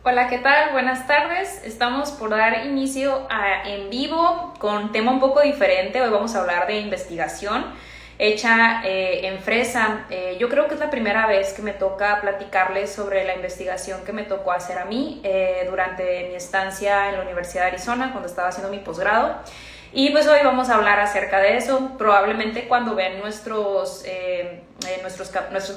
Hola, ¿qué tal? Buenas tardes. Estamos por dar inicio a en vivo con tema un poco diferente. Hoy vamos a hablar de investigación hecha en Fresa. Yo creo que es la primera vez que me toca platicarles sobre la investigación que me tocó hacer a mí durante mi estancia en la Universidad de Arizona cuando estaba haciendo mi posgrado. Y pues hoy vamos a hablar acerca de eso. Probablemente cuando ven nuestras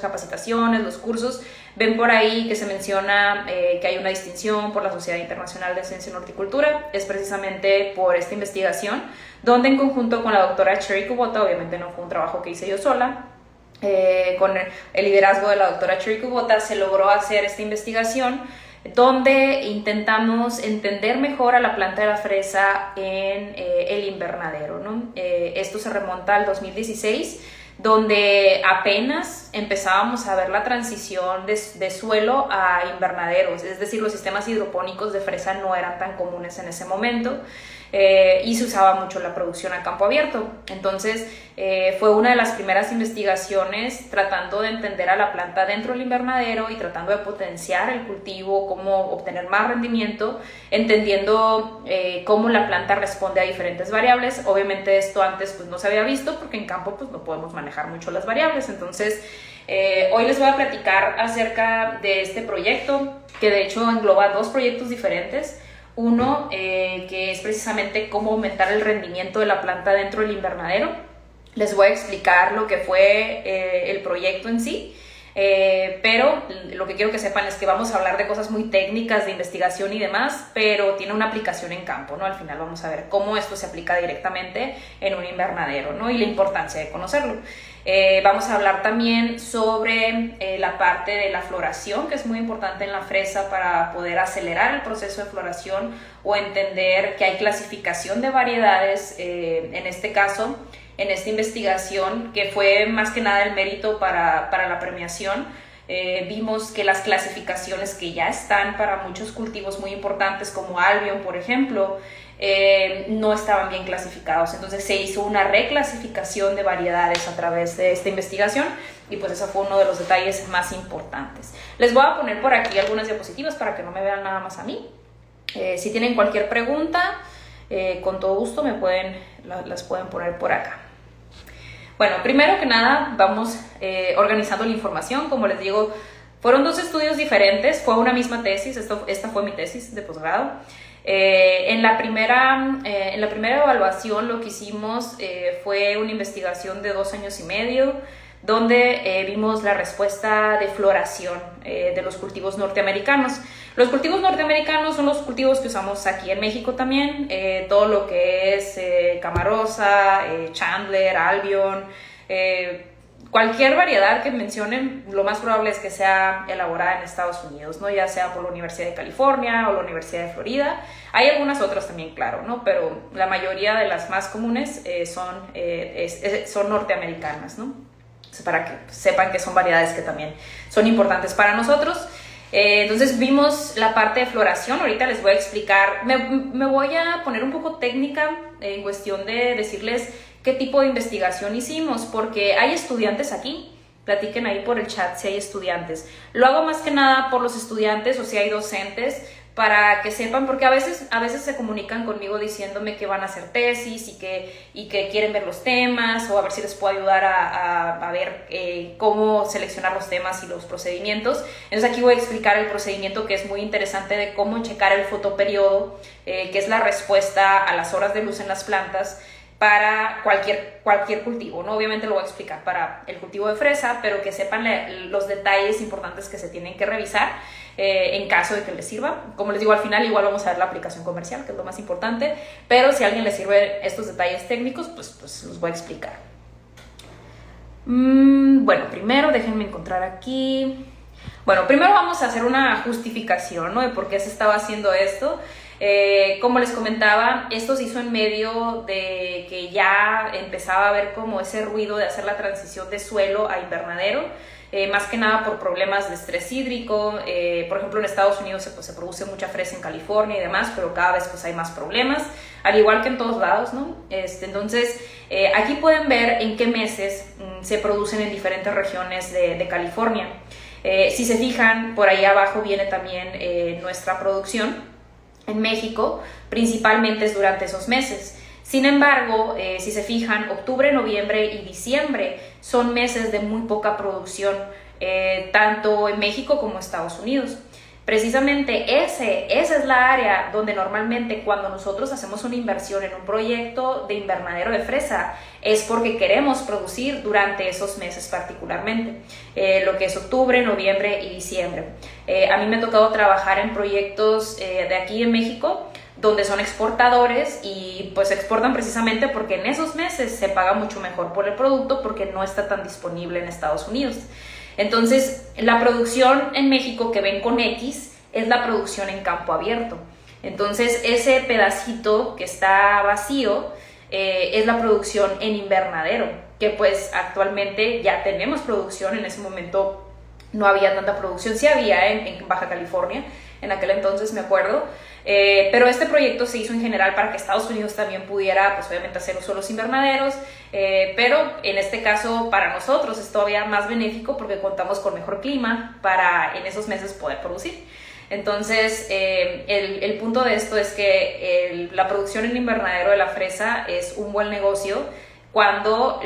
capacitaciones, los cursos, ven por ahí que se menciona que hay una distinción por la Sociedad Internacional de Ciencia en Horticultura. Es precisamente por esta investigación, donde en conjunto con la doctora Cherry Kubota, obviamente no fue un trabajo que hice yo sola, con el liderazgo de la doctora Cherry Kubota se logró hacer esta investigación donde intentamos entender mejor a la planta de la fresa en el invernadero, ¿no? Esto se remonta al 2016, donde apenas empezábamos a ver la transición de suelo a invernaderos, es decir, los sistemas hidropónicos de fresa no eran tan comunes en ese momento. Y se usaba mucho la producción a campo abierto. Entonces fue una de las primeras investigaciones tratando de entender a la planta dentro del invernadero y tratando de potenciar el cultivo, cómo obtener más rendimiento, entendiendo cómo la planta responde a diferentes variables. Obviamente esto antes pues no se había visto porque en campo pues no podemos manejar mucho las variables. Entonces hoy les voy a platicar acerca de este proyecto, que de hecho engloba dos proyectos diferentes. Uno, que es precisamente cómo aumentar el rendimiento de la planta dentro del invernadero. Les voy a explicar lo que fue el proyecto en sí, pero lo que quiero que sepan es que vamos a hablar de cosas muy técnicas de investigación y demás, pero tiene una aplicación en campo, ¿no? Al final vamos a ver cómo esto se aplica directamente en un invernadero, ¿no? Y la importancia de conocerlo. Vamos a hablar también sobre la parte de la floración, que es muy importante en la fresa para poder acelerar el proceso de floración o entender que hay clasificación de variedades, en este caso, en esta investigación, que fue más que nada el mérito para la premiación. Vimos que las clasificaciones que ya están para muchos cultivos muy importantes como Albion, por ejemplo, no estaban bien clasificados. Entonces se hizo una reclasificación de variedades a través de esta investigación y pues ese fue uno de los detalles más importantes. Les voy a poner por aquí algunas diapositivas para que no me vean nada más a mí. Si tienen cualquier pregunta, con todo gusto las pueden poner por acá. Bueno, primero que nada vamos organizando la información. Como les digo, fueron dos estudios diferentes, fue una misma tesis. Esta fue mi tesis de posgrado. En la primera evaluación lo que hicimos fue una investigación de 2 años y medio, donde vimos la respuesta de floración de los cultivos norteamericanos. Los cultivos norteamericanos son los cultivos que usamos aquí en México también, todo lo que es Camarosa, Chandler, Albion, cualquier variedad que mencionen, lo más probable es que sea elaborada en Estados Unidos, ¿no? Ya sea por la Universidad de California o la Universidad de Florida. Hay algunas otras también, claro, ¿no? Pero la mayoría de las más comunes son norteamericanas, ¿no? Para que sepan que son variedades que también son importantes para nosotros. Entonces vimos la parte de floración. Ahorita les voy a explicar, me voy a poner un poco técnica en cuestión de decirles qué tipo de investigación hicimos, porque hay estudiantes aquí. Platiquen ahí por el chat si hay estudiantes. Lo hago más que nada por los estudiantes o si hay docentes, para que sepan, porque a veces se comunican conmigo diciéndome que van a hacer tesis y que quieren ver los temas, o a ver si les puedo ayudar a ver cómo seleccionar los temas y los procedimientos. Entonces aquí voy a explicar el procedimiento, que es muy interesante, de cómo checar el fotoperiodo, que es la respuesta a las horas de luz en las plantas para cualquier cultivo, ¿no? Obviamente lo voy a explicar para el cultivo de fresa, pero que sepan los detalles importantes que se tienen que revisar en caso de que les sirva. Como les digo, al final igual vamos a ver la aplicación comercial, que es lo más importante, pero si a alguien le sirve estos detalles técnicos, pues los voy a explicar. Bueno, primero déjenme encontrar aquí. Bueno, primero vamos a hacer una justificación, ¿no? De por qué se estaba haciendo esto. Como les comentaba, esto se hizo en medio de que ya empezaba a haber como ese ruido de hacer la transición de suelo a invernadero, más que nada por problemas de estrés hídrico. Por ejemplo, en Estados Unidos se produce mucha fresa en California y demás, pero cada vez pues hay más problemas, al igual que en todos lados, ¿no? Entonces, aquí pueden ver en qué meses se producen en diferentes regiones de California. Si se fijan, por ahí abajo viene también nuestra producción en México, principalmente es durante esos meses. Sin embargo, si se fijan, octubre, noviembre y diciembre son meses de muy poca producción, tanto en México como en Estados Unidos. Precisamente esa es la área donde normalmente cuando nosotros hacemos una inversión en un proyecto de invernadero de fresa es porque queremos producir durante esos meses particularmente, lo que es octubre, noviembre y diciembre. A mí me ha tocado trabajar en proyectos de aquí en México donde son exportadores y pues exportan precisamente porque en esos meses se paga mucho mejor por el producto porque no está tan disponible en Estados Unidos. Entonces, la producción en México que ven con X es la producción en campo abierto. Entonces, ese pedacito que está vacío es la producción en invernadero, que pues actualmente ya tenemos producción. En ese momento no había tanta producción, sí había en Baja California, en aquel entonces me acuerdo, pero este proyecto se hizo en general para que Estados Unidos también pudiera, pues obviamente, hacer uso de los invernaderos, pero en este caso para nosotros es todavía más benéfico porque contamos con mejor clima para en esos meses poder producir. Entonces, el punto de esto es que la producción en invernadero de la fresa es un buen negocio cuando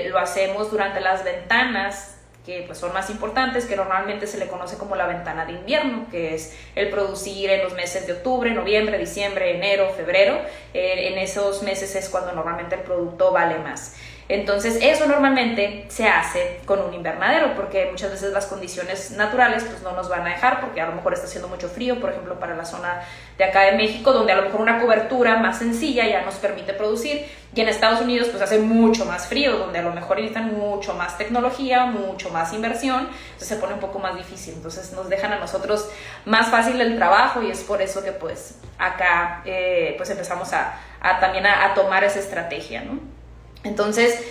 lo hacemos durante las ventanas que pues son más importantes, que normalmente se le conoce como la ventana de invierno, que es el producir en los meses de octubre, noviembre, diciembre, enero, febrero. En esos meses es cuando normalmente el producto vale más. Entonces eso normalmente se hace con un invernadero porque muchas veces las condiciones naturales pues no nos van a dejar, porque a lo mejor está haciendo mucho frío, por ejemplo para la zona de acá de México, donde a lo mejor una cobertura más sencilla ya nos permite producir, y en Estados Unidos pues hace mucho más frío, donde a lo mejor necesitan mucho más tecnología, mucho más inversión, entonces se pone un poco más difícil. Entonces nos dejan a nosotros más fácil el trabajo y es por eso que pues acá pues empezamos también a tomar esa estrategia, ¿no? Entonces,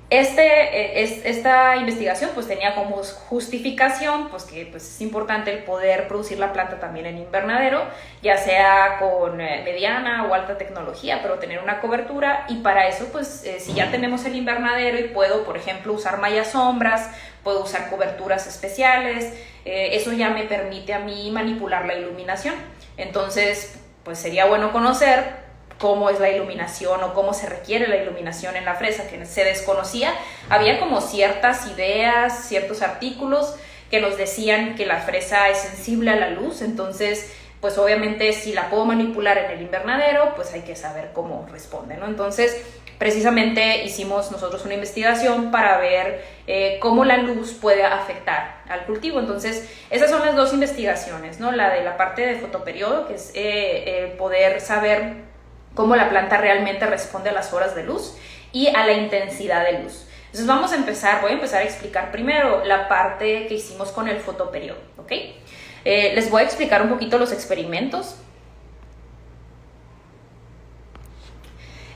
esta investigación pues tenía como justificación pues que pues es importante el poder producir la planta también en invernadero, ya sea con mediana o alta tecnología, pero tener una cobertura. Y para eso pues si ya tenemos el invernadero y puedo, por ejemplo, usar mallas sombras, puedo usar coberturas especiales, eso ya me permite a mí manipular la iluminación. Entonces pues sería bueno conocer cómo es la iluminación o cómo se requiere la iluminación en la fresa, que se desconocía. Había como ciertas ideas, ciertos artículos que nos decían que la fresa es sensible a la luz, entonces pues obviamente si la puedo manipular en el invernadero, pues hay que saber cómo responde, ¿no? Entonces precisamente hicimos nosotros una investigación para ver cómo la luz puede afectar al cultivo. Entonces esas son las dos investigaciones, ¿no? La de la parte de fotoperiodo, que es poder saber cómo la planta realmente responde a las horas de luz y a la intensidad de luz. Entonces voy a empezar a explicar primero la parte que hicimos con el fotoperiodo, ¿ok? Les voy a explicar un poquito los experimentos.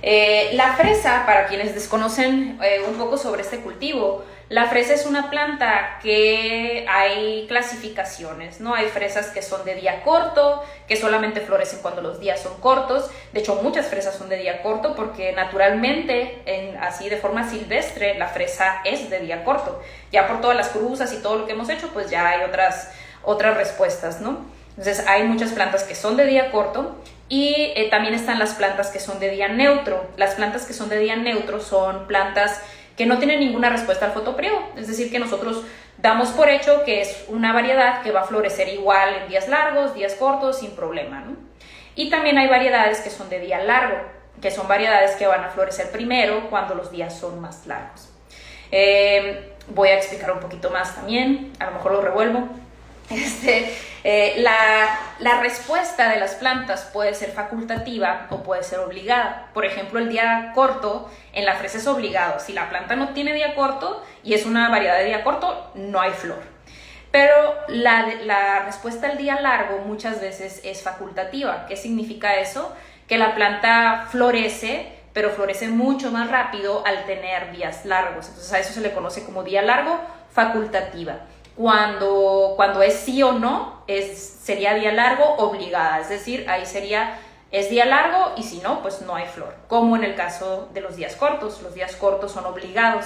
La fresa, para quienes desconocen un poco sobre este cultivo, la fresa es una planta que hay clasificaciones, ¿no? Hay fresas que son de día corto, que solamente florecen cuando los días son cortos. De hecho, muchas fresas son de día corto porque naturalmente, así de forma silvestre, la fresa es de día corto. Ya por todas las cruzas y todo lo que hemos hecho, pues ya hay otras respuestas, ¿no? Entonces, hay muchas plantas que son de día corto y también están las plantas que son de día neutro. Las plantas que son de día neutro son plantas que no tienen ninguna respuesta al fotoperiodo, es decir, que nosotros damos por hecho que es una variedad que va a florecer igual en días largos, días cortos, sin problema, ¿no? Y también hay variedades que son de día largo, que son variedades que van a florecer primero cuando los días son más largos. Voy a explicar un poquito más también, a lo mejor lo revuelvo. La respuesta de las plantas puede ser facultativa o puede ser obligada. Por ejemplo, el día corto en la fresa es obligado. Si la planta no tiene día corto y es una variedad de día corto, no hay flor. Pero la respuesta al día largo muchas veces es facultativa. ¿Qué significa eso? Que la planta florece, pero florece mucho más rápido al tener días largos. Entonces a eso se le conoce como día largo facultativa. Cuando es sí o no, sería día largo obligada, es decir, ahí es día largo y si no, pues no hay flor, como en el caso de los días cortos son obligados.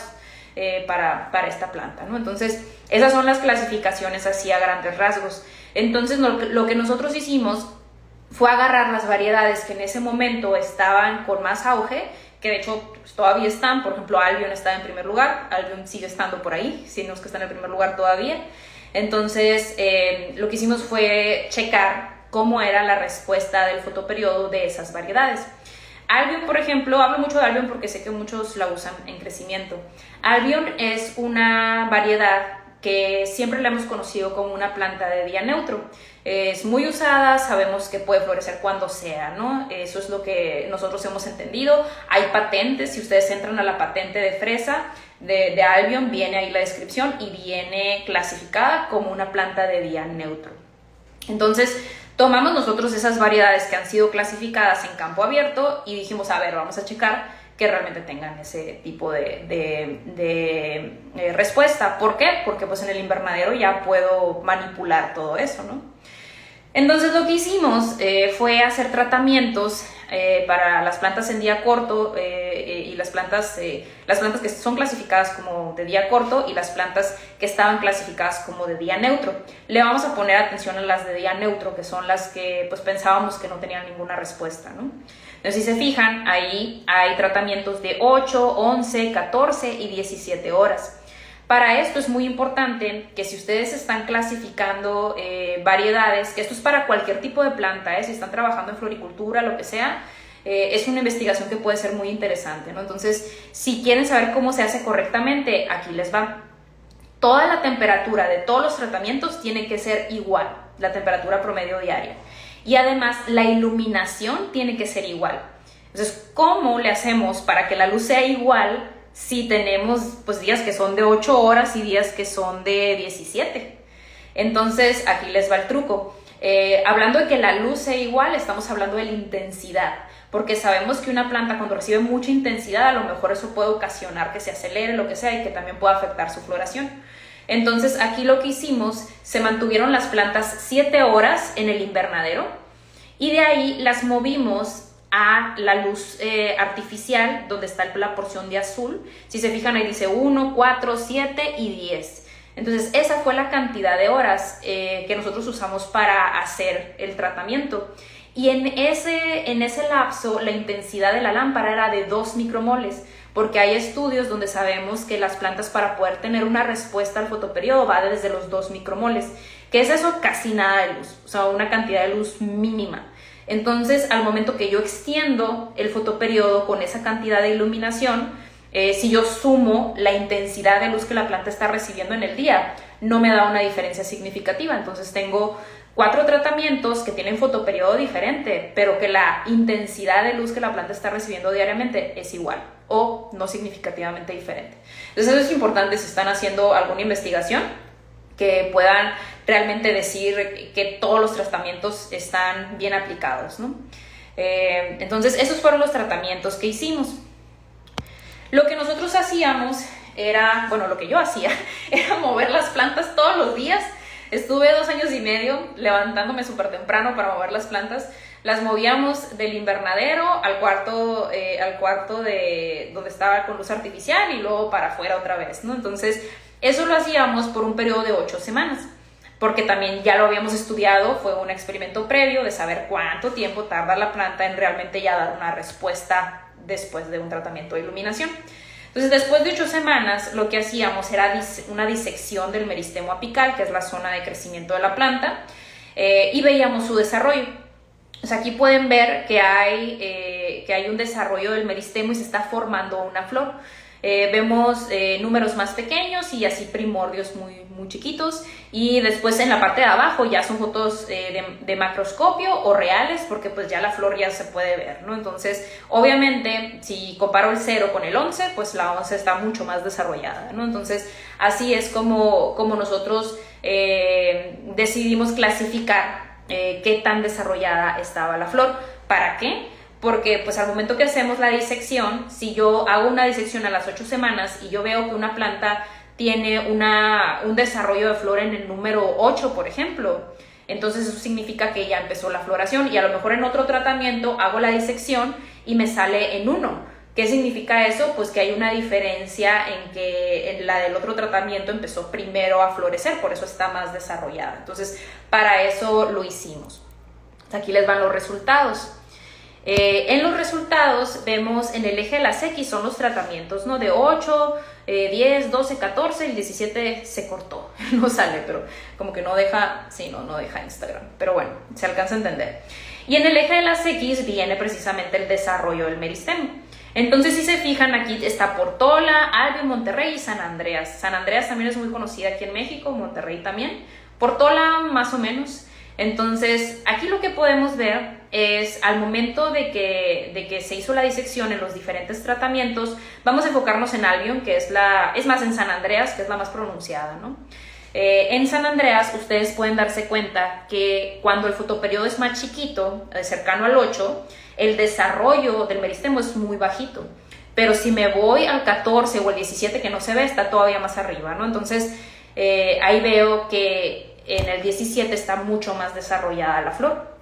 para esta planta, ¿no? Entonces, esas son las clasificaciones así a grandes rasgos. Entonces, lo que nosotros hicimos fue agarrar las variedades que en ese momento estaban con más auge, que de hecho pues, todavía están. Por ejemplo, Albion está en primer lugar, Albion sigue estando por ahí, si no es que está en el primer lugar todavía. Entonces, lo que hicimos fue checar cómo era la respuesta del fotoperiodo de esas variedades. Albion, por ejemplo, hablo mucho de Albion porque sé que muchos la usan en crecimiento. Albion es una variedad que siempre la hemos conocido como una planta de día neutro. Es muy usada, sabemos que puede florecer cuando sea, ¿no? Eso es lo que nosotros hemos entendido. Hay patentes, si ustedes entran a la patente de fresa de Albion, viene ahí la descripción y viene clasificada como una planta de día neutro. Entonces, tomamos nosotros esas variedades que han sido clasificadas en campo abierto y dijimos, a ver, vamos a checar que realmente tengan ese tipo de respuesta. ¿Por qué? Porque pues en el invernadero ya puedo manipular todo eso, ¿no? Entonces lo que hicimos fue hacer tratamientos para las plantas en día corto y las plantas que son clasificadas como de día corto y las plantas que estaban clasificadas como de día neutro. Le vamos a poner atención a las de día neutro, que son las que pues pensábamos que no tenían ninguna respuesta, ¿no? Entonces, si se fijan, ahí hay tratamientos de 8, 11, 14 y 17 horas. Para esto es muy importante que si ustedes están clasificando variedades, que esto es para cualquier tipo de planta, si están trabajando en floricultura, lo que sea, es una investigación que puede ser muy interesante, ¿no? Entonces, si quieren saber cómo se hace correctamente, aquí les va. Toda la temperatura de todos los tratamientos tiene que ser igual, la temperatura promedio diaria. Y además, la iluminación tiene que ser igual. Entonces, ¿cómo le hacemos para que la luz sea igual si tenemos pues días que son de 8 horas y días que son de 17? Entonces, aquí les va el truco. Hablando de que la luz sea igual, estamos hablando de la intensidad, porque sabemos que una planta cuando recibe mucha intensidad, a lo mejor eso puede ocasionar que se acelere, lo que sea, y que también pueda afectar su floración. Entonces, aquí lo que hicimos, se mantuvieron las plantas 7 horas en el invernadero y de ahí las movimos a la luz artificial, donde está la porción de azul. Si se fijan, ahí dice 1, 4, 7 y 10. Entonces, esa fue la cantidad de horas que nosotros usamos para hacer el tratamiento. Y en ese lapso, la intensidad de la lámpara era de 2 micromoles, porque hay estudios donde sabemos que las plantas, para poder tener una respuesta al fotoperiodo, va desde los 2 micromoles, que es eso, casi nada de luz, o sea, una cantidad de luz mínima. Entonces, al momento que yo extiendo el fotoperiodo con esa cantidad de iluminación, si yo sumo la intensidad de luz que la planta está recibiendo en el día, no me da una diferencia significativa. Entonces, tengo 4 tratamientos que tienen fotoperiodo diferente, pero que la intensidad de luz que la planta está recibiendo diariamente es igual o no significativamente diferente. Entonces, eso es importante si están haciendo alguna investigación, que puedan realmente decir que todos los tratamientos están bien aplicados, ¿no? Entonces, esos fueron los tratamientos que hicimos. Lo que nosotros hacíamos era, bueno, lo que yo hacía era mover las plantas todos los días. Estuve 2 años y medio levantándome súper temprano para mover las plantas. Las movíamos del invernadero al cuarto de donde estaba con luz artificial y luego para afuera otra vez, ¿no? Entonces, eso lo hacíamos por un periodo de 8 semanas, porque también ya lo habíamos estudiado, fue un experimento previo de saber cuánto tiempo tarda la planta en realmente ya dar una respuesta después de un tratamiento de iluminación. Entonces, después de 8 semanas, lo que hacíamos era una disección del meristemo apical, que es la zona de crecimiento de la planta, y veíamos su desarrollo. O sea, aquí pueden ver que hay un desarrollo del meristemo y se está formando una flor. Vemos números más pequeños y así primordios muy, muy chiquitos, y después en la parte de abajo ya son fotos de macroscopio o reales, porque pues ya la flor ya se puede ver, ¿no? Entonces, obviamente, si comparo el 0 con el 11, pues la 11 está mucho más desarrollada, ¿no? Entonces, así es como nosotros decidimos clasificar qué tan desarrollada estaba la flor. ¿Para qué? Porque pues al momento que hacemos la disección, si yo hago una disección a las 8 semanas y yo veo que una planta tiene un desarrollo de flor en el número 8, por ejemplo, entonces eso significa que ya empezó la floración, y a lo mejor en otro tratamiento hago la disección y me sale en 1, ¿Qué significa eso? Pues que hay una diferencia en que la del otro tratamiento empezó primero a florecer, por eso está más desarrollada. Entonces, para eso lo hicimos. Aquí les van los resultados. En los resultados vemos en el eje de las X son los tratamientos, ¿no? De 8, 10, 12, 14, el 17 se cortó, no sale, pero como que no deja, sí, no deja Instagram, pero bueno, se alcanza a entender. Y en el eje de las X viene precisamente el desarrollo del meristemo. Entonces, si se fijan, aquí está Portola, Albion, Monterrey y San Andreas. San Andreas también es muy conocida aquí en México, Monterrey también. Portola, más o menos. Entonces, aquí lo que podemos ver es al momento de que se hizo la disección en los diferentes tratamientos, vamos a enfocarnos en Albion, que es más en San Andreas, que es la más pronunciada, ¿no? En San Andreas ustedes pueden darse cuenta que cuando el fotoperiodo es más chiquito, cercano al 8, el desarrollo del meristemo es muy bajito. Pero si me voy al 14 o el 17 que no se ve, está todavía más arriba, ¿no? Entonces, ahí veo que en el 17 está mucho más desarrollada la flor.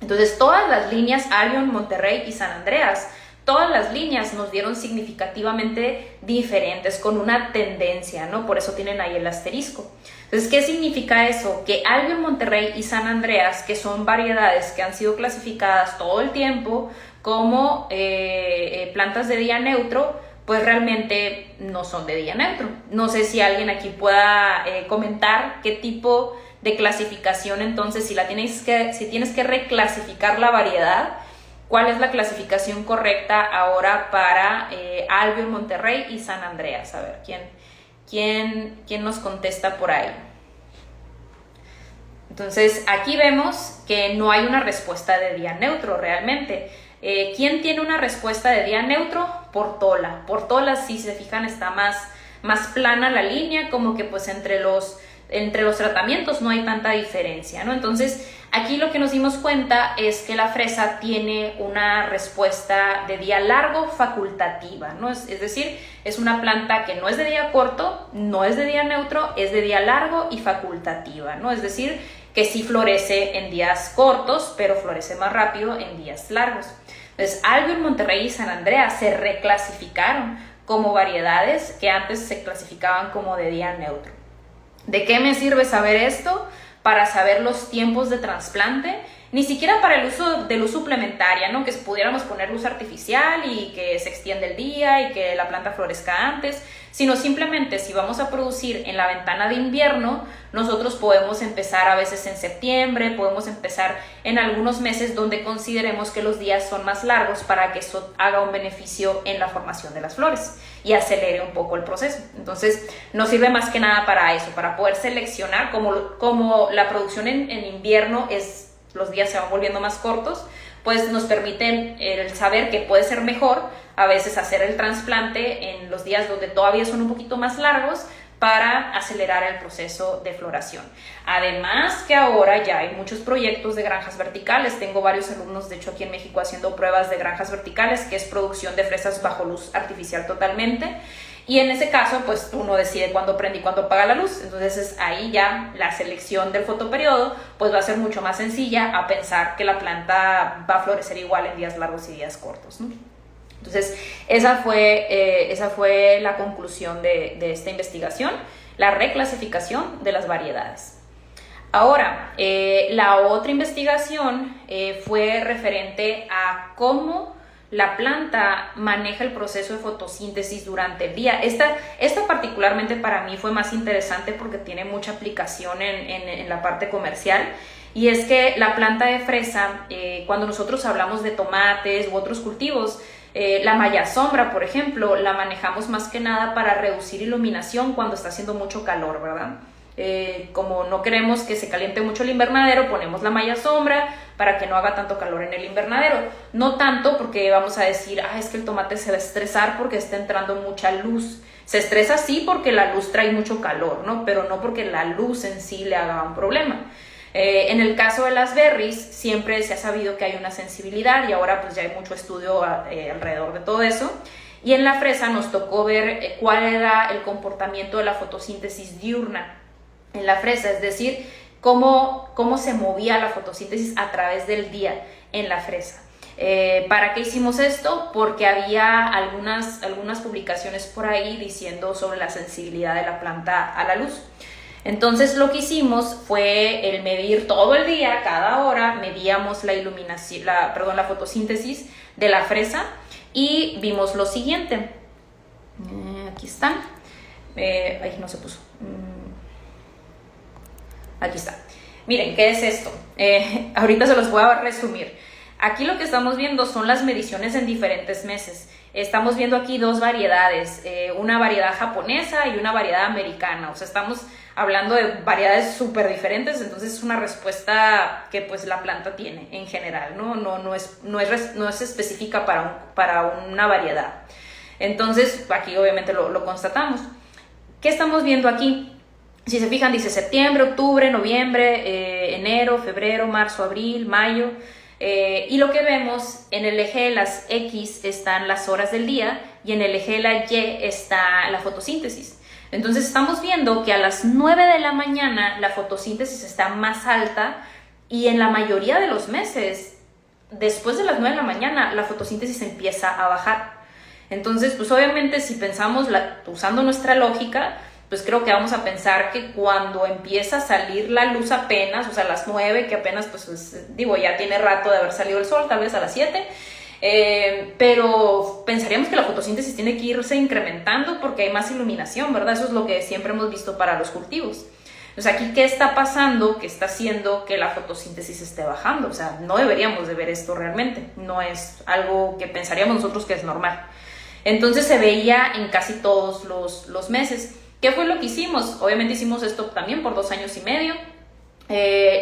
Entonces, todas las líneas, Albion, Monterrey y San Andreas, todas las líneas nos dieron significativamente diferentes, con una tendencia, ¿no? Por eso tienen ahí el asterisco. Entonces, ¿qué significa eso? Que Albion, Monterrey y San Andreas, que son variedades que han sido clasificadas todo el tiempo como plantas de día neutro, pues realmente no son de día neutro. No sé si alguien aquí pueda comentar qué tipo de clasificación, entonces, si tienes que reclasificar la variedad, ¿cuál es la clasificación correcta ahora para Albion, Monterrey y San Andreas? A ver, ¿quién nos contesta por ahí? Entonces, aquí vemos que no hay una respuesta de día neutro realmente. ¿Quién tiene una respuesta de día neutro? Portola. Portola, si se fijan, está más plana la línea, como que pues entre los tratamientos no hay tanta diferencia, ¿no? Entonces, aquí lo que nos dimos cuenta es que la fresa tiene una respuesta de día largo facultativa, ¿no? Es decir, es una planta que no es de día corto, no es de día neutro, es de día largo y facultativa, ¿no? Es decir, que sí florece en días cortos, pero florece más rápido en días largos. Entonces, Albion, Monterrey y San Andreas se reclasificaron como variedades que antes se clasificaban como de día neutro. ¿De qué me sirve saber esto? Para saber los tiempos de trasplante, ni siquiera para el uso de luz suplementaria, ¿no? Que pudiéramos poner luz artificial y que se extienda el día y que la planta florezca antes, sino simplemente si vamos a producir en la ventana de invierno, nosotros podemos empezar a veces en septiembre, podemos empezar en algunos meses donde consideremos que los días son más largos para que eso haga un beneficio en la formación de las flores y acelere un poco el proceso. Entonces, nos sirve más que nada para eso, para poder seleccionar, como la producción en invierno los días se van volviendo más cortos, pues nos permiten el saber que puede ser mejor a veces hacer el trasplante en los días donde todavía son un poquito más largos para acelerar el proceso de floración. Además que ahora ya hay muchos proyectos de granjas verticales. Tengo varios alumnos, de hecho, aquí en México haciendo pruebas de granjas verticales, que es producción de fresas bajo luz artificial totalmente. Y en ese caso, pues uno decide cuándo prende y cuándo apaga la luz. Entonces ahí ya la selección del fotoperiodo pues va a ser mucho más sencilla a pensar que la planta va a florecer igual en días largos y días cortos, ¿no? Entonces esa fue la conclusión de esta investigación, la reclasificación de las variedades. Ahora, la otra investigación fue referente a cómo la planta maneja el proceso de fotosíntesis durante el día. Esta particularmente para mí fue más interesante porque tiene mucha aplicación en la parte comercial, y es que la planta de fresa, cuando nosotros hablamos de tomates u otros cultivos, la malla sombra, por ejemplo, la manejamos más que nada para reducir iluminación cuando está haciendo mucho calor, ¿verdad? Como no queremos que se caliente mucho el invernadero, ponemos la malla sombra para que no haga tanto calor en el invernadero. No tanto porque vamos a decir, es que el tomate se va a estresar porque está entrando mucha luz. Se estresa sí porque la luz trae mucho calor, ¿no? Pero no porque la luz en sí le haga un problema. En el caso de las berries, siempre se ha sabido que hay una sensibilidad y ahora pues ya hay mucho estudio alrededor de todo eso. Y en la fresa nos tocó ver cuál era el comportamiento de la fotosíntesis diurna en la fresa, es decir, cómo se movía la fotosíntesis a través del día en la fresa. ¿Para qué hicimos esto? Porque había algunas publicaciones por ahí diciendo sobre la sensibilidad de la planta a la luz. Entonces lo que hicimos fue el medir todo el día, cada hora, medíamos la la fotosíntesis de la fresa y vimos lo siguiente. Aquí están. Ahí no se puso. Aquí está. Miren, ¿qué es esto? Ahorita se los voy a resumir. Aquí lo que estamos viendo son las mediciones en diferentes meses. Estamos viendo aquí dos variedades, una variedad japonesa y una variedad americana. O sea, estamos hablando de variedades súper diferentes, entonces es una respuesta que pues la planta tiene en general, no es específica para una variedad. Entonces aquí obviamente lo constatamos. ¿Qué estamos viendo aquí? Si se fijan, dice septiembre, octubre, noviembre, enero, febrero, marzo, abril, mayo. Y lo que vemos en el eje de las X están las horas del día y en el eje de la Y está la fotosíntesis. Entonces estamos viendo que a las 9 de la mañana la fotosíntesis está más alta y en la mayoría de los meses, después de las 9 de la mañana, la fotosíntesis empieza a bajar. Entonces, pues obviamente si pensamos usando nuestra lógica, pues creo que vamos a pensar que cuando empieza a salir la luz apenas, o sea, a las 9, que apenas, ya tiene rato de haber salido el sol, tal vez a las 7, pero pensaríamos que la fotosíntesis tiene que irse incrementando porque hay más iluminación, ¿verdad? Eso es lo que siempre hemos visto para los cultivos. Entonces, aquí, ¿qué está pasando? ¿Qué está haciendo que la fotosíntesis esté bajando? O sea, no deberíamos de ver esto realmente, no es algo que pensaríamos nosotros que es normal. Entonces, se veía en casi todos los meses. ¿Qué fue lo que hicimos? Obviamente hicimos esto también por 2 años y medio.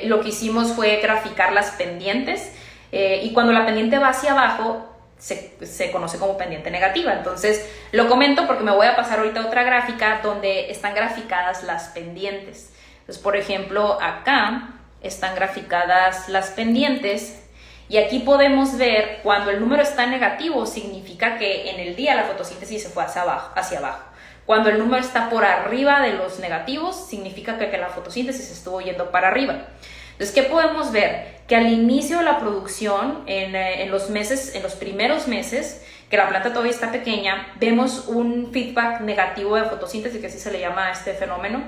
Lo que hicimos fue graficar las pendientes y cuando la pendiente va hacia abajo se conoce como pendiente negativa. Entonces lo comento porque me voy a pasar ahorita a otra gráfica donde están graficadas las pendientes. Entonces, por ejemplo, acá están graficadas las pendientes y aquí podemos ver cuando el número está negativo significa que en el día la fotosíntesis se fue hacia abajo. Cuando el número está por arriba de los negativos, significa que la fotosíntesis estuvo yendo para arriba. Entonces, ¿qué podemos ver? Que al inicio de la producción, en los primeros meses, que la planta todavía está pequeña, vemos un feedback negativo de fotosíntesis, que así se le llama a este fenómeno,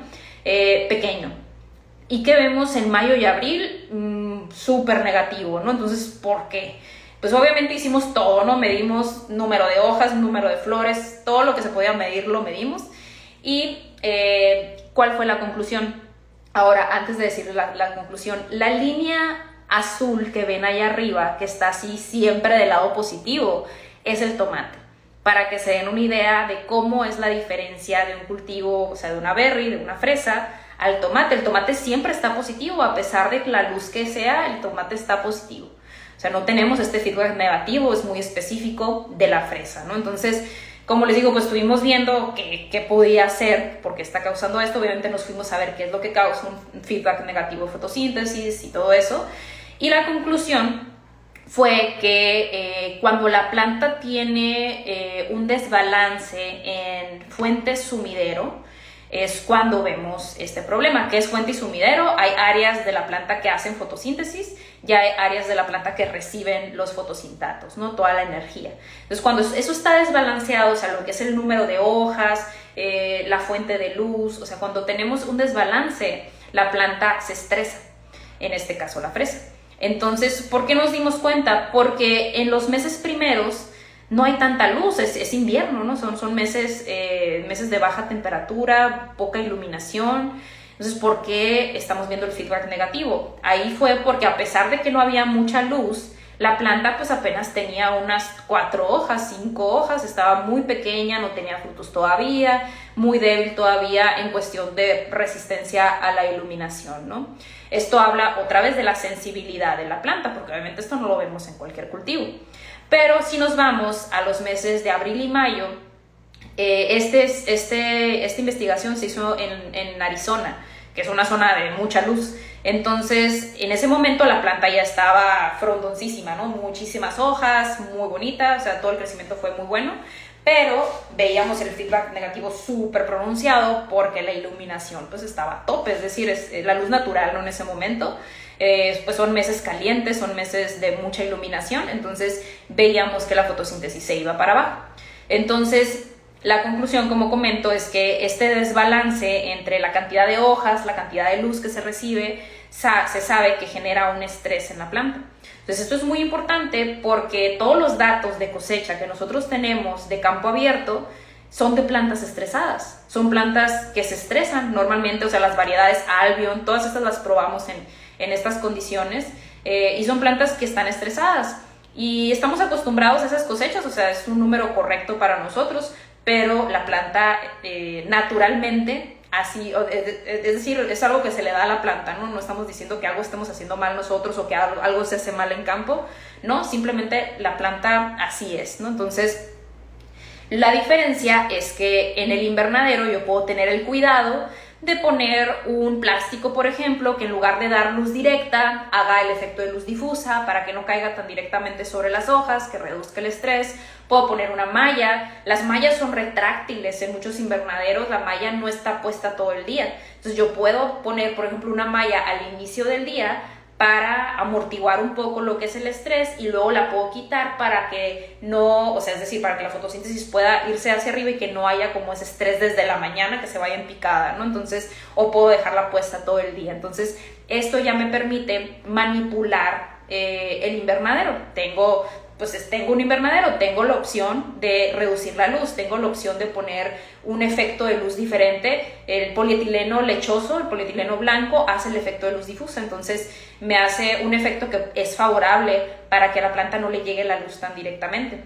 pequeño. ¿Y qué vemos en mayo y abril? Súper negativo, ¿no? Entonces, ¿por qué? Pues obviamente hicimos todo, ¿no? Medimos número de hojas, número de flores, todo lo que se podía medir lo medimos. ¿Y cuál fue la conclusión? Ahora, antes de decir la conclusión, la línea azul que ven ahí arriba, que está así siempre del lado positivo, es el tomate. Para que se den una idea de cómo es la diferencia de un cultivo, o sea, de una berry, de una fresa, al tomate. El tomate siempre está positivo, a pesar de la luz que sea, el tomate está positivo. O sea, no tenemos este feedback negativo, es muy específico de la fresa, ¿no? Entonces, como les digo, pues estuvimos viendo qué podía ser, porque está causando esto. Obviamente nos fuimos a ver qué es lo que causa un feedback negativo de fotosíntesis y todo eso. Y la conclusión fue que cuando la planta tiene un desbalance en fuente sumidero, es cuando vemos este problema. ¿Qué es fuente y sumidero? Hay áreas de la planta que hacen fotosíntesis y hay áreas de la planta que reciben los fotosintatos, ¿no? Toda la energía. Entonces, cuando eso está desbalanceado, o sea, lo que es el número de hojas, la fuente de luz, o sea, cuando tenemos un desbalance, la planta se estresa, en este caso la fresa. Entonces, ¿por qué nos dimos cuenta? Porque en los meses primeros no hay tanta luz, es invierno, ¿no? Son meses de baja temperatura, poca iluminación. Entonces, ¿por qué estamos viendo el feedback negativo? Ahí fue porque a pesar de que no había mucha luz, la planta pues apenas tenía unas 4 hojas, 5 hojas, estaba muy pequeña, no tenía frutos todavía, muy débil todavía en cuestión de resistencia a la iluminación, ¿no? Esto habla otra vez de la sensibilidad de la planta, porque obviamente esto no lo vemos en cualquier cultivo. Pero si nos vamos a los meses de abril y mayo, esta investigación se hizo en Arizona, que es una zona de mucha luz. Entonces, en ese momento la planta ya estaba frondoncísima, ¿no? Muchísimas hojas, muy bonita, o sea, todo el crecimiento fue muy bueno. pero veíamos el feedback negativo súper pronunciado porque la iluminación pues estaba a tope, es decir, es la luz natural, ¿no? En ese momento. Pues son meses calientes, son meses de mucha iluminación, entonces veíamos que la fotosíntesis se iba para abajo. Entonces, la conclusión, como comento, es que este desbalance entre la cantidad de hojas, la cantidad de luz que se recibe, se sabe que genera un estrés en la planta. Entonces, esto es muy importante porque todos los datos de cosecha que nosotros tenemos de campo abierto son de plantas estresadas, son plantas que se estresan normalmente, o sea, las variedades Albion, todas estas las probamos en estas condiciones, y son plantas que están estresadas y estamos acostumbrados a esas cosechas, o sea, es un número correcto para nosotros, pero la planta naturalmente así, es decir, es algo que se le da a la planta, ¿no? No estamos diciendo que algo estemos haciendo mal nosotros o que algo se hace mal en campo, no, simplemente la planta así es, ¿no? Entonces, la diferencia es que en el invernadero yo puedo tener el cuidado de poner un plástico, por ejemplo, que en lugar de dar luz directa, haga el efecto de luz difusa para que no caiga tan directamente sobre las hojas, que reduzca el estrés. Puedo poner una malla. Las mallas son retráctiles en muchos invernaderos, la malla no está puesta todo el día. Entonces yo puedo poner, por ejemplo, una malla al inicio del día para amortiguar un poco lo que es el estrés y luego la puedo quitar para que no, o sea, es decir, para que la fotosíntesis pueda irse hacia arriba y que no haya como ese estrés desde la mañana que se vaya en picada, ¿no? Entonces, o puedo dejarla puesta todo el día. Entonces, esto ya me permite manipular el invernadero. Tengo un invernadero, tengo la opción de reducir la luz, tengo la opción de poner un efecto de luz diferente. El polietileno lechoso, el polietileno blanco, hace el efecto de luz difusa, entonces me hace un efecto que es favorable para que a la planta no le llegue la luz tan directamente.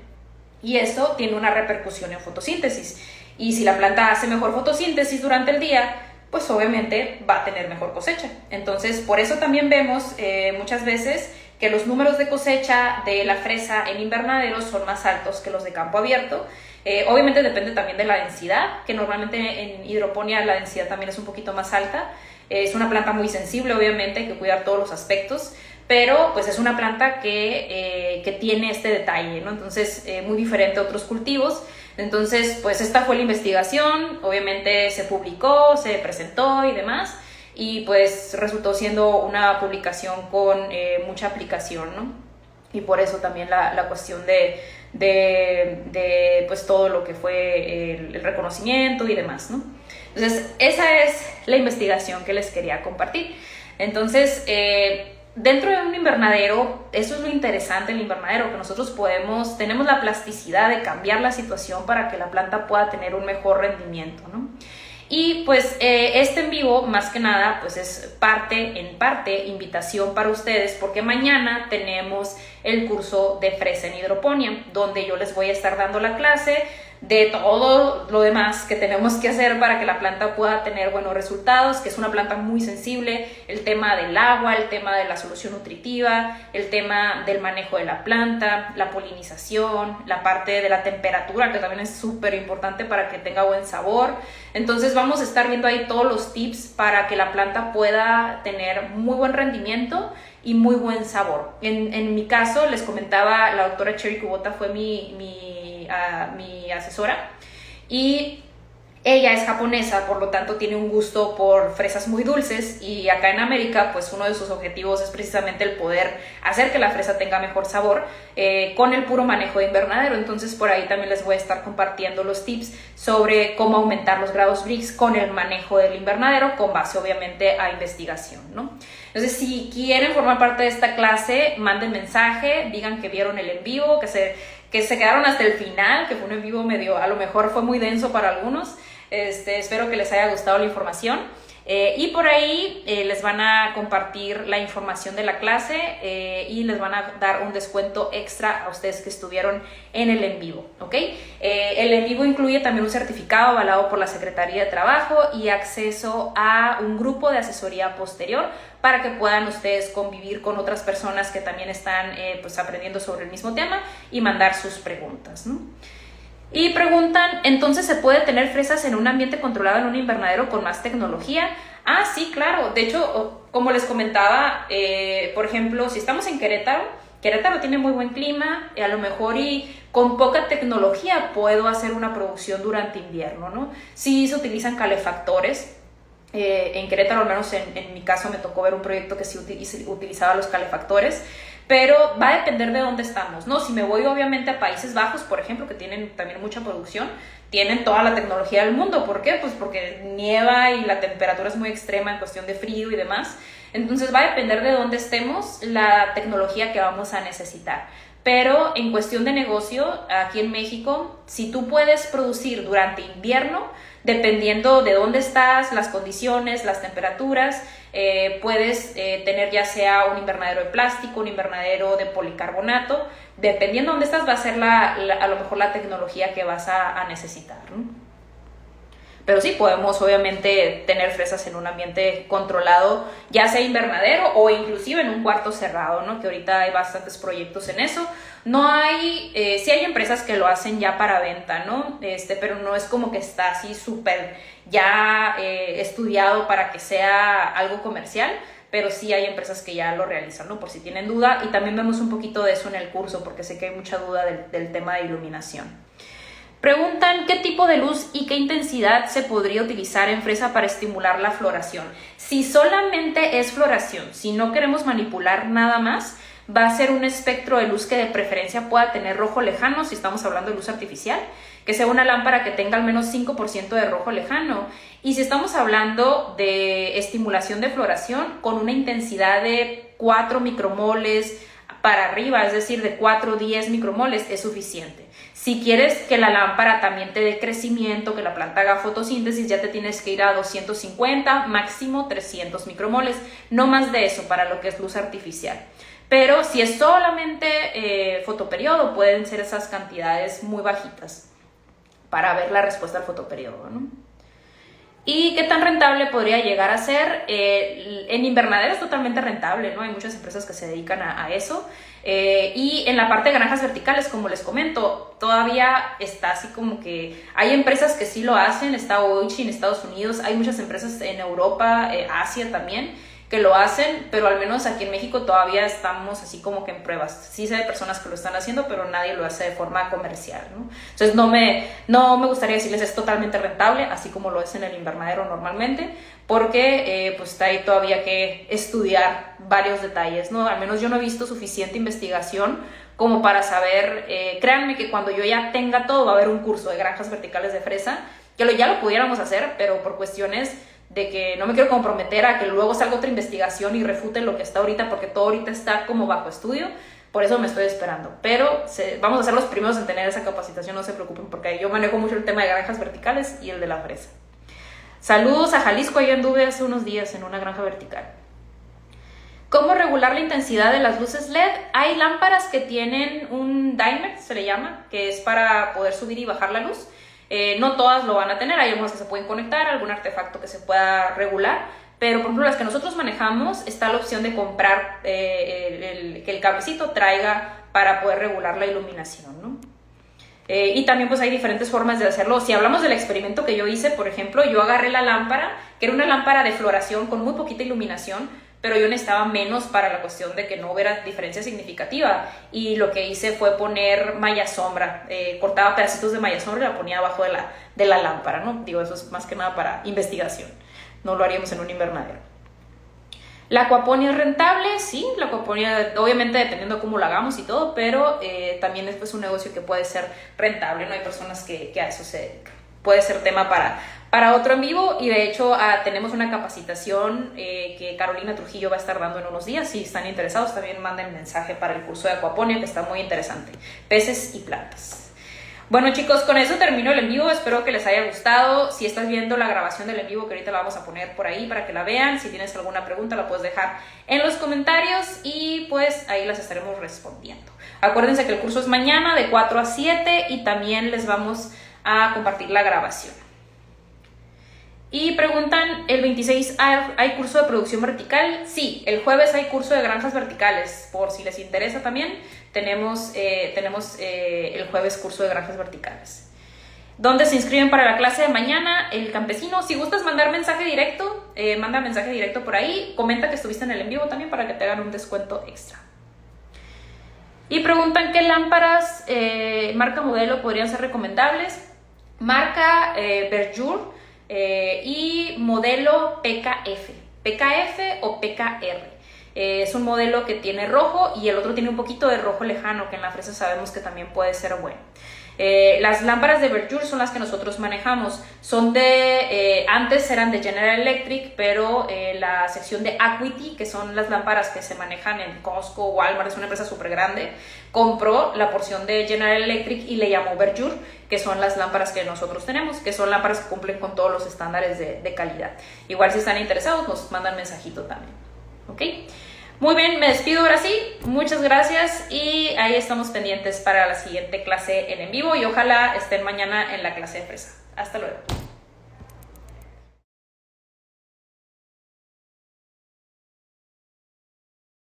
Y eso tiene una repercusión en fotosíntesis. Y si la planta hace mejor fotosíntesis durante el día, pues obviamente va a tener mejor cosecha. Entonces, por eso también vemos muchas veces que los números de cosecha de la fresa en invernadero son más altos que los de campo abierto. Obviamente depende también de la densidad, que normalmente en hidroponía la densidad también es un poquito más alta. Es una planta muy sensible, obviamente, hay que cuidar todos los aspectos, pero pues es una planta que tiene este detalle, ¿no? Entonces, muy diferente a otros cultivos. Entonces, pues esta fue la investigación, obviamente se publicó, se presentó y demás, y pues resultó siendo una publicación con mucha aplicación, ¿no? Y por eso también la cuestión de pues todo lo que fue el reconocimiento y demás, ¿no? Entonces, esa es la investigación que les quería compartir. Entonces, dentro de un invernadero, eso es lo interesante del invernadero, que nosotros tenemos la plasticidad de cambiar la situación para que la planta pueda tener un mejor rendimiento, ¿no? Y pues este en vivo, más que nada, pues es en parte invitación para ustedes, porque mañana tenemos el curso de fresa en hidroponía, donde yo les voy a estar dando la clase de todo lo demás que tenemos que hacer para que la planta pueda tener buenos resultados, que es una planta muy sensible, el tema del agua, el tema de la solución nutritiva, el tema del manejo de la planta, la polinización, la parte de la temperatura, que también es súper importante para que tenga buen sabor. Entonces vamos a estar viendo ahí todos los tips para que la planta pueda tener muy buen rendimiento y muy buen sabor. En mi caso, les comentaba, la doctora Cherry Kubota fue mi asesora, y ella es japonesa, por lo tanto tiene un gusto por fresas muy dulces, y acá en América pues uno de sus objetivos es precisamente el poder hacer que la fresa tenga mejor sabor con el puro manejo de invernadero. Entonces por ahí también les voy a estar compartiendo los tips sobre cómo aumentar los grados Brix con el manejo del invernadero, con base obviamente a investigación, ¿no? Entonces, si quieren formar parte de esta clase, manden mensaje, digan que vieron el en vivo, que se quedaron hasta el final, que fue un en vivo medio, a lo mejor fue muy denso para algunos. Espero que les haya gustado la información. Y por ahí les van a compartir la información de la clase y les van a dar un descuento extra a ustedes que estuvieron en el en vivo, ¿ok? El en vivo incluye también un certificado avalado por la Secretaría de Trabajo y acceso a un grupo de asesoría posterior para que puedan ustedes convivir con otras personas que también están pues aprendiendo sobre el mismo tema y mandar sus preguntas, ¿no? Y preguntan, ¿entonces se puede tener fresas en un ambiente controlado en un invernadero con más tecnología? Sí, claro. De hecho, como les comentaba, por ejemplo, si estamos en Querétaro, Querétaro tiene muy buen clima, a lo mejor y con poca tecnología puedo hacer una producción durante invierno, ¿no? Sí se utilizan calefactores. En Querétaro, al menos en mi caso, me tocó ver un proyecto que sí utilizaba los calefactores, pero va a depender de dónde estamos, ¿no? Si me voy obviamente a Países Bajos, por ejemplo, que tienen también mucha producción, tienen toda la tecnología del mundo. ¿Por qué? Pues porque nieva y la temperatura es muy extrema en cuestión de frío y demás. Entonces va a depender de dónde estemos la tecnología que vamos a necesitar. Pero en cuestión de negocio, aquí en México, si tú puedes producir durante invierno, dependiendo de dónde estás, las condiciones, las temperaturas, puedes tener ya sea un invernadero de plástico, un invernadero de policarbonato. Dependiendo de dónde estás va a ser a lo mejor la tecnología que vas a necesitar, ¿no? Pero sí podemos obviamente tener fresas en un ambiente controlado, ya sea invernadero o inclusive en un cuarto cerrado, ¿no? Que ahorita hay bastantes proyectos en eso. No hay, sí hay empresas que lo hacen ya para venta, ¿no? Pero no es como que está así súper ya estudiado para que sea algo comercial, pero sí hay empresas que ya lo realizan, ¿no? Por si tienen duda, y también vemos un poquito de eso en el curso, porque sé que hay mucha duda del tema de iluminación. Preguntan qué tipo de luz y qué intensidad se podría utilizar en fresa para estimular la floración. Si solamente es floración, si no queremos manipular nada más, va a ser un espectro de luz que de preferencia pueda tener rojo lejano, si estamos hablando de luz artificial, que sea una lámpara que tenga al menos 5% de rojo lejano. Y si estamos hablando de estimulación de floración, con una intensidad de 4 micromoles para arriba, es decir, de 4 o 10 micromoles es suficiente. Si quieres que la lámpara también te dé crecimiento, que la planta haga fotosíntesis, ya te tienes que ir a 250, máximo 300 micromoles, no más de eso para lo que es luz artificial. Pero si es solamente fotoperiodo, pueden ser esas cantidades muy bajitas para ver la respuesta al fotoperiodo, ¿no? ¿Y qué tan rentable podría llegar a ser? En invernadero es totalmente rentable, ¿no? Hay muchas empresas que se dedican a eso. Y en la parte de granjas verticales, como les comento, todavía está así como que hay empresas que sí lo hacen. Está Oichi en Estados Unidos, hay muchas empresas en Europa, Asia también, que lo hacen, pero al menos aquí en México todavía estamos así como que en pruebas. Sí sé de personas que lo están haciendo, pero nadie lo hace de forma comercial, ¿no? Entonces no me gustaría decirles es totalmente rentable, así como lo es en el invernadero normalmente, porque pues hay todavía que estudiar varios detalles, ¿no? Al menos yo no he visto suficiente investigación como para saber, créanme que cuando yo ya tenga todo, va a haber un curso de granjas verticales de fresa, que ya lo pudiéramos hacer, pero por cuestiones de que no me quiero comprometer a que luego salga otra investigación y refute lo que está ahorita, porque todo ahorita está como bajo estudio, por eso me estoy esperando. Pero vamos a ser los primeros en tener esa capacitación, no se preocupen, porque yo manejo mucho el tema de granjas verticales y el de la fresa. Saludos a Jalisco, yo anduve hace unos días en una granja vertical. ¿Cómo regular la intensidad de las luces LED? Hay lámparas que tienen un dimmer, se le llama, que es para poder subir y bajar la luz. No todas lo van a tener, hay algunas que se pueden conectar, algún artefacto que se pueda regular, pero por ejemplo las que nosotros manejamos está la opción de comprar que el cablecito traiga para poder regular la iluminación, ¿no? Y también pues hay diferentes formas de hacerlo. Si hablamos del experimento que yo hice, por ejemplo, yo agarré la lámpara, que era una lámpara de floración con muy poquita iluminación, pero yo necesitaba menos para la cuestión de que no hubiera diferencia significativa, y lo que hice fue poner malla sombra, cortaba pedacitos de malla sombra y la ponía abajo de la lámpara, ¿no? Digo, eso es más que nada para investigación, no lo haríamos en un invernadero. ¿La acuaponía es rentable? Sí, la acuaponía, obviamente dependiendo de cómo lo hagamos y todo, pero también es pues un negocio que puede ser rentable, ¿no? Hay personas que a eso se dedican. Puede ser tema para otro en vivo, y de hecho tenemos una capacitación que Carolina Trujillo va a estar dando en unos días. Si están interesados, también manden mensaje para el curso de acuaponía, que está muy interesante. Peces y plantas. Bueno, chicos, con eso termino el en vivo. Espero que les haya gustado. Si estás viendo la grabación del en vivo, que ahorita la vamos a poner por ahí para que la vean, si tienes alguna pregunta la puedes dejar en los comentarios y pues ahí las estaremos respondiendo. Acuérdense que el curso es mañana de 4 a 7 y también les vamos a compartir la grabación. Y preguntan, ¿el 26 hay curso de producción vertical? Sí, el jueves hay curso de granjas verticales, por si les interesa también. Tenemos el jueves curso de granjas verticales. ¿Dónde se inscriben para la clase de mañana? El Campesino. Si gustas mandar mensaje directo, manda mensaje directo por ahí. Comenta que estuviste en el en vivo también para que te hagan un descuento extra. Y preguntan qué lámparas, marca modelo, podrían ser recomendables. Marca Berjour y modelo PKF. PKF o PKR. Es un modelo que tiene rojo y el otro tiene un poquito de rojo lejano, que en la fresa sabemos que también puede ser bueno. Las lámparas de Berjour son las que nosotros manejamos. Son antes eran de General Electric, pero la sección de Acuity, que son las lámparas que se manejan en Costco, Walmart, es una empresa súper grande, compró la porción de General Electric y le llamó Berjour, que son las lámparas que nosotros tenemos, que son lámparas que cumplen con todos los estándares de calidad. Igual si están interesados, nos mandan mensajito también. ¿Ok? Muy bien, me despido ahora sí, muchas gracias y ahí estamos pendientes para la siguiente clase en vivo y ojalá estén mañana en la clase de fresa. Hasta luego.